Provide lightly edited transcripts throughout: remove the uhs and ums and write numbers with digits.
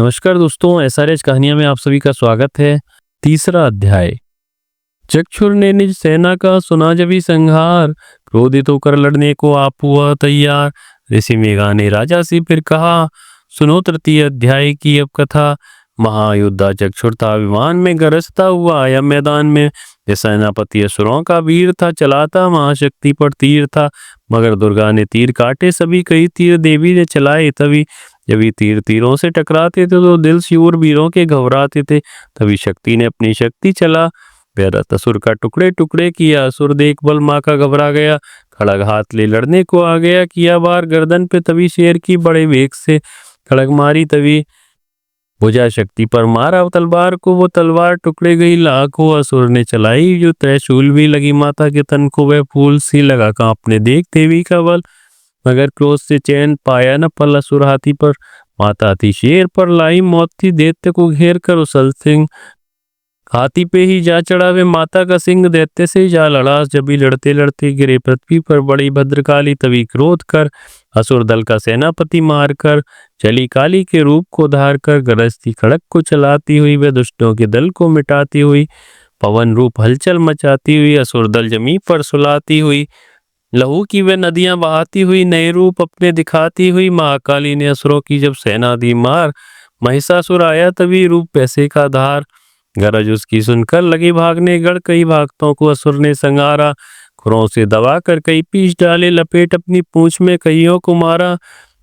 नमस्कार दोस्तों, एसआरएच कहानियां में आप सभी का स्वागत है। तीसरा अध्याय। चक्षुर ने निज सेना का सुना जभी संहार, क्रोधित होकर लड़ने को आप हुआ तैयार। ऋषि मेघा ने राजा से फिर कहा, सुनो तृतीय अध्याय की अब कथा। महायोद्धा चक्षुर था विमान में गरजता हुआ आया मैदान में। ये सेनापति असुरों का वीर था, चलाता महाशक्ति पर तीर था। मगर दुर्गा ने तीर काटे सभी, कई तीर देवी ने चलाए तभी। जब ये तीर तीरों से टकराते थे तो दिल शूर वीरों के घबराते थे। तभी शक्ति ने अपनी शक्ति चला भैरत असुर का टुकड़े टुकड़े किया। असुर देख बल माँ का घबरा गया, खड़ग हाथ ले लड़ने को आ गया। किया वार गर्दन पे तभी शेर की बड़े वेग से खड़ग मारी। तभी भुजा शक्ति पर मारा तलवार को, वो तलवार टुकड़े गई लाखों। असुर ने चलाई जो त्रिशूल भी लगी माता के तन को, वह फूल सी लगा कांपने देख देवी का बल। मगर क्रोध से चैन पाया न पल। असुर हाथी पर माता थी शेर पर लाई, मौत थी दैत्य को घेर कर उसल सिंह। हाथी पे ही जा चढ़ा वे माता का सिंह, दैत्य से जा लड़ा। जब भी लड़ते लड़ते गिरे पृथ्वी पर बड़ी भद्रकाली, तभी क्रोध कर असुर दल का सेनापति मार कर चली काली के रूप को धार कर। गरजती खड़ग को चलाती हुई वे दुष्टों के दल को मिटाती हुई, पवन रूप हलचल मचाती हुई असुर दल जमी पर सुलाती हुई। लहू की वे नदियां बहाती हुई, नए रूप अपने दिखाती हुई। महाकाली ने असुरों की जब सेना दी मार, महिषासुर आया तभी रूप पैसे का धार। गरज उसकी सुनकर लगी भागने गढ़, कई भागतों को असुर ने संगारा। खुरों से दबा कर कई पीछ डाले, लपेट अपनी पूंछ में कईयों को मारा।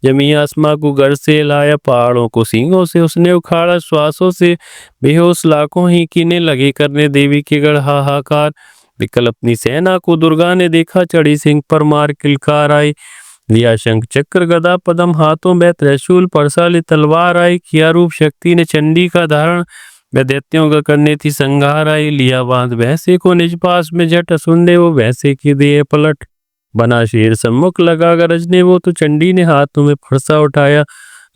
जमी आसमां को घर से लाया, पहाड़ों को सींगों से उसने उखाड़ा। श्वासों से बेहोश लाखों ही कीने लगे करने देवी के गढ़ हाहाकार। विकल अपनी सेना को दुर्गा ने देखा, चढ़ी सिंह पर मार किलकार आई। लिया शंख चक्र गदा पदम हाथों में, त्रिशूल परसाली तलवार आई। किया रूप शक्ति ने चंडी का धारण, वह दैत्यों का करने थी संहार आई। लिया बांध भैंसे को निज पास में झट, सुन वो भैंसे की दिए पलट। बना शेर सम्मुख लगा गरजने वो, तो चंडी ने हाथों में फरसा उठाया।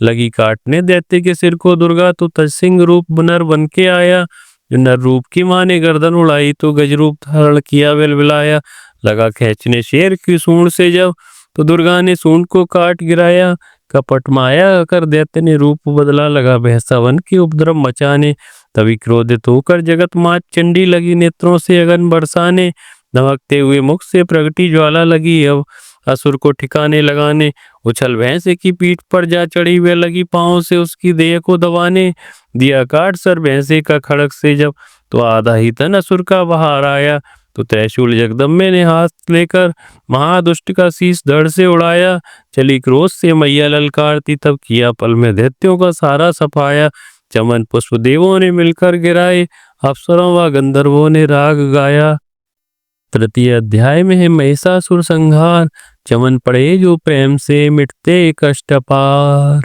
लगी काटने दैत्य के सिर को दुर्गा, तो तजसिंह रूप नर बन के आया। जो नर रूप की माँ ने गर्दन उड़ाई, तो गज रूप धारण किया विलविलाया। लगा खींचने शेर की सूंड से जब, तो दुर्गा ने सूंड को काट गिराया। कपट माया कर दैत्य ने रूप बदला, लगा भैंसा बन के उपद्रव मचाने। तभी क्रोधित होकर जगत मात चंडी लगी नेत्रों से अगन बरसाने। धमकते हुए मुख से प्रगटी ज्वाला लगी, अब असुर को ठिकाने लगाने। उछल भैंसे की पीठ पर जा चढ़ी, वे लगी पांव से उसकी देह को दबाने। दिया काट सर भैंसे का खड़ग से जब, तो आधा ही तन असुर का बाहर आया। तो त्रिशूल जगदम्बे ने हाथ लेकर महादुष्ट का शीश धड़ से उड़ाया। चली क्रोध से मैया ललकारती, तब किया पल में दैत्यों का सारा सफाया। चमन पुष्प देवों ने मिलकर गिराए, अप्सरों व गंधर्वों ने राग गाया। तृतीय अध्याय में है महिषासुर संहार, चमन पड़े जो प्रेम से मिटते कष्ट पार।